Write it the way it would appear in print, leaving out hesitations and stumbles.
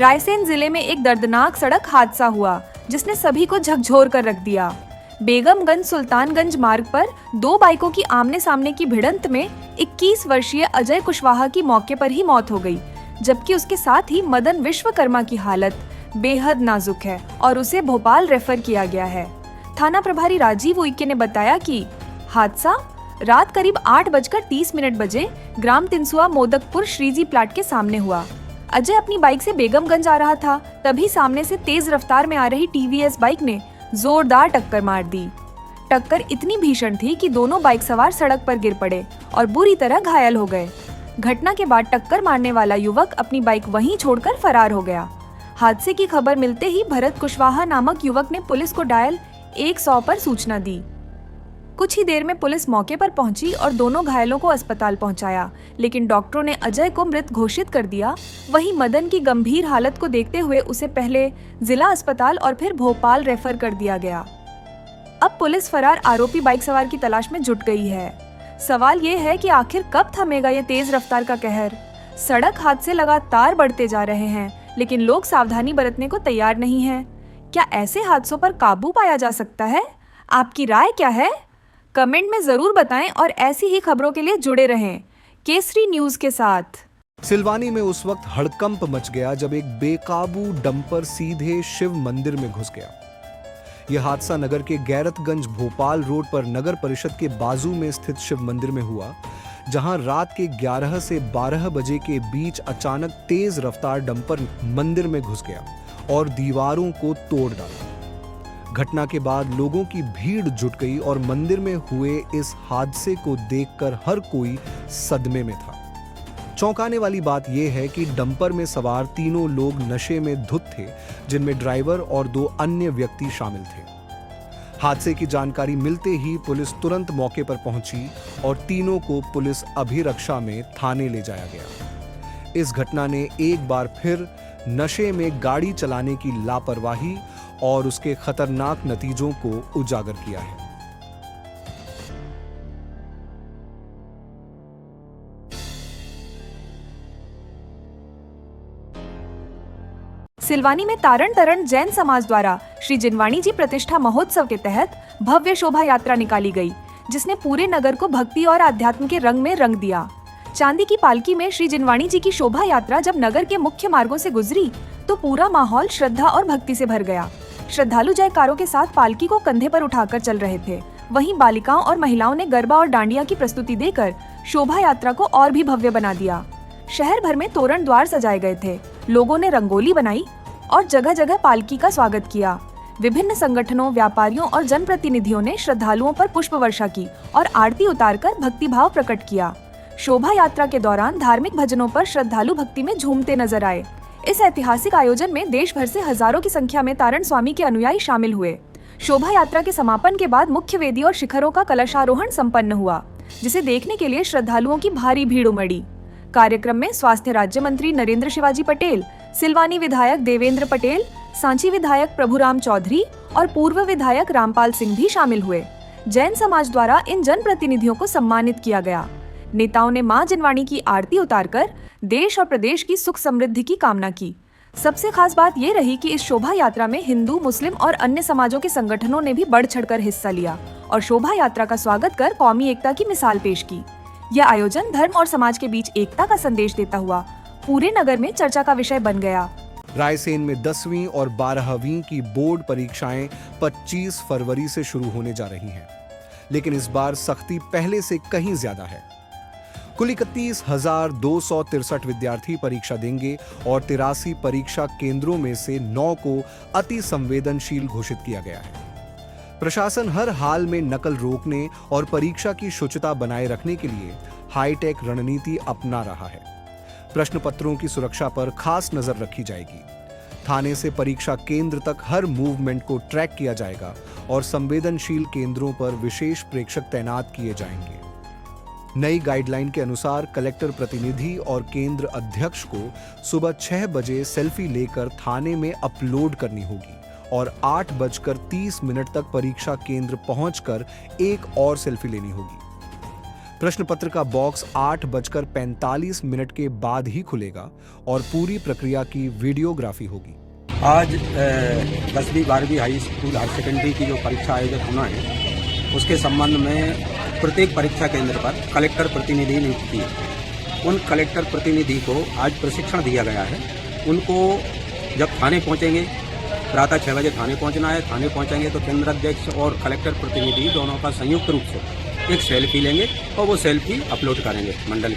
रायसेन जिले में एक दर्दनाक सड़क हादसा हुआ जिसने सभी को झकझोर कर रख दिया। बेगमगंज सुल्तानगंज मार्ग पर दो बाइकों की आमने सामने की भिड़ंत में 21 वर्षीय अजय कुशवाहा की मौके पर ही मौत हो गई, जबकि उसके साथ ही मदन विश्वकर्मा की हालत बेहद नाजुक है और उसे भोपाल रेफर किया गया है। थाना प्रभारी राजीव उइके ने बताया कि हादसा रात करीब 8:30 बजे ग्राम तिनसुआ मोदकपुर श्रीजी प्लाट के सामने हुआ। अजय अपनी बाइक से बेगमगंज आ रहा था, तभी सामने से तेज रफ्तार में आ रही टीवीएस बाइक ने जोरदार टक्कर मार दी। टक्कर इतनी भीषण थी कि दोनों बाइक सवार सड़क पर गिर पड़े और बुरी तरह घायल हो गए। घटना के बाद टक्कर मारने वाला युवक अपनी बाइक वहीं छोड़कर फरार हो गया। हादसे की खबर मिलते ही भरत कुशवाहा नामक युवक ने पुलिस को डायल 100 पर सूचना दी। कुछ ही देर में पुलिस मौके पर पहुंची और दोनों घायलों को अस्पताल पहुंचाया, लेकिन डॉक्टरों ने अजय को मृत घोषित कर दिया। वहीं मदन की गंभीर हालत को देखते हुए उसे पहले जिला अस्पताल और फिर भोपाल रेफर कर दिया गया। अब पुलिस फरार आरोपी बाइक सवार की तलाश में जुट गई है। सवाल ये है कि आखिर कब थमेगा ये तेज रफ्तार का कहर। सड़क हादसे लगातार बढ़ते जा रहे हैं, लेकिन लोग सावधानी बरतने को तैयार नहीं हैं। क्या ऐसे हादसों पर काबू पाया जा सकता है? आपकी राय क्या है? कमेंट में जरूर बताएं और ऐसी ही खबरों के लिए जुड़े रहें केसरी न्यूज के साथ। सिलवानी में उस वक्त हड़कंप मच गया जब एक बेकाबू डंपर सीधे शिव मंदिर में घुस गया। यह हादसा नगर के गैरतगंज भोपाल रोड पर नगर परिषद के बाजू में स्थित शिव मंदिर में हुआ, जहां रात के 11 से 12 बजे के बीच अचानक तेज रफ्तार डंपर मंदिर में घुस गया और दीवारों को तोड़ डाला। घटना के बाद लोगों की भीड़ जुट गई और मंदिर में हुए इस हादसे को देखकर हर कोई सदमे में था। चौंकाने वाली बात यह है कि डंपर में सवार तीनों लोग नशे में धुत थे, जिनमें ड्राइवर और 2 अन्य व्यक्ति शामिल थे। हादसे की जानकारी मिलते ही पुलिस तुरंत मौके पर पहुंची और तीनों को पुलिस अभिरक्षा में थाने ले जाया गया। इस घटना ने एक बार फिर नशे में गाड़ी चलाने की लापरवाही और उसके खतरनाक नतीजों को उजागर किया है। सिलवानी में तारण तरण जैन समाज द्वारा श्री जिनवाणी जी प्रतिष्ठा महोत्सव के तहत भव्य शोभा यात्रा निकाली गई, जिसने पूरे नगर को भक्ति और आध्यात्म के रंग में रंग दिया। चांदी की पालकी में श्री जिनवाणी जी की शोभा यात्रा जब नगर के मुख्य मार्गों से गुजरी तो पूरा माहौल श्रद्धा और भक्ति से भर गया। श्रद्धालु जयकारों के साथ पालकी को कंधे पर उठाकर चल रहे थे। वहीं बालिकाओं और महिलाओं ने गरबा और डांडिया की प्रस्तुति देकर शोभा यात्रा को और भी भव्य बना दिया। शहर भर में तोरण द्वार सजाए गए थे, लोगों ने रंगोली बनाई और जगह जगह पालकी का स्वागत किया। विभिन्न संगठनों, व्यापारियों और जनप्रतिनिधियों ने श्रद्धालुओं पर पुष्प वर्षा की और आरती उतारकर भक्तिभाव प्रकट किया। शोभा यात्रा के दौरान धार्मिक भजनों पर श्रद्धालु भक्ति में झूमते नजर आए। इस ऐतिहासिक आयोजन में देश भर से हजारों की संख्या में तारण स्वामी के अनुयायी शामिल हुए। शोभा यात्रा के समापन के बाद मुख्य वेदी और शिखरों का कलशारोहण संपन्न हुआ, जिसे देखने के लिए श्रद्धालुओं की भारी भीड़ उमड़ी। कार्यक्रम में स्वास्थ्य राज्य मंत्री नरेंद्र शिवाजी पटेल, सिलवानी विधायक देवेंद्र पटेल, सांची विधायक प्रभुराम चौधरी और पूर्व विधायक रामपाल सिंह भी शामिल हुए। जैन समाज द्वारा इन जनप्रतिनिधियों को सम्मानित किया गया। नेताओं ने मां जिनवाणी की आरती उतारकर देश और प्रदेश की सुख समृद्धि की कामना की। सबसे खास बात ये रही कि इस शोभा यात्रा में हिंदू, मुस्लिम और अन्य समाजों के संगठनों ने भी बढ़ चढ़कर हिस्सा लिया और शोभा यात्रा का स्वागत कर कौमी एकता की मिसाल पेश की। यह आयोजन धर्म और समाज के बीच एकता का संदेश देता हुआ पूरे नगर में चर्चा का विषय बन गया। रायसेन में 10वीं और 12वीं की बोर्ड परीक्षाएं 25 फरवरी से शुरू होने जा रही हैं, लेकिन इस बार सख्ती पहले से कहीं ज्यादा है। कुल 31,263 विद्यार्थी परीक्षा देंगे और 83 परीक्षा केंद्रों में से 9 को अति संवेदनशील घोषित किया गया है। प्रशासन हर हाल में नकल रोकने और परीक्षा की शुचिता बनाए रखने के लिए हाईटेक रणनीति अपना रहा है। प्रश्न पत्रों की सुरक्षा पर खास नजर रखी जाएगी। थाने से परीक्षा केंद्र तक हर मूवमेंट को ट्रैक किया जाएगा और संवेदनशील केंद्रों पर विशेष प्रेक्षक तैनात किए जाएंगे। नई गाइडलाइन के अनुसार कलेक्टर प्रतिनिधि और केंद्र अध्यक्ष को सुबह 6 बजे सेल्फी लेकर थाने में अपलोड करनी होगी और 8:30 तक परीक्षा केंद्र पहुंचकर एक और सेल्फी लेनी होगी। प्रश्न पत्र का बॉक्स 8:45 के बाद ही खुलेगा और पूरी प्रक्रिया की वीडियोग्राफी होगी। आज 10वीं 12वीं हाई स्कूल हायर सेकेंडरी की जो परीक्षा आयोजित होना है उसके संबंध में प्रत्येक परीक्षा केंद्र पर कलेक्टर प्रतिनिधि नियुक्त किए। उन कलेक्टर प्रतिनिधि को आज प्रशिक्षण दिया गया है। उनको जब थाने पहुंचेंगे, प्रातः 6 बजे थाने पहुंचना है। थाने पहुंचेंगे तो केंद्र अध्यक्ष और कलेक्टर प्रतिनिधि दोनों का संयुक्त रूप से एक सेल्फी लेंगे और वो सेल्फी अपलोड करेंगे मंडल।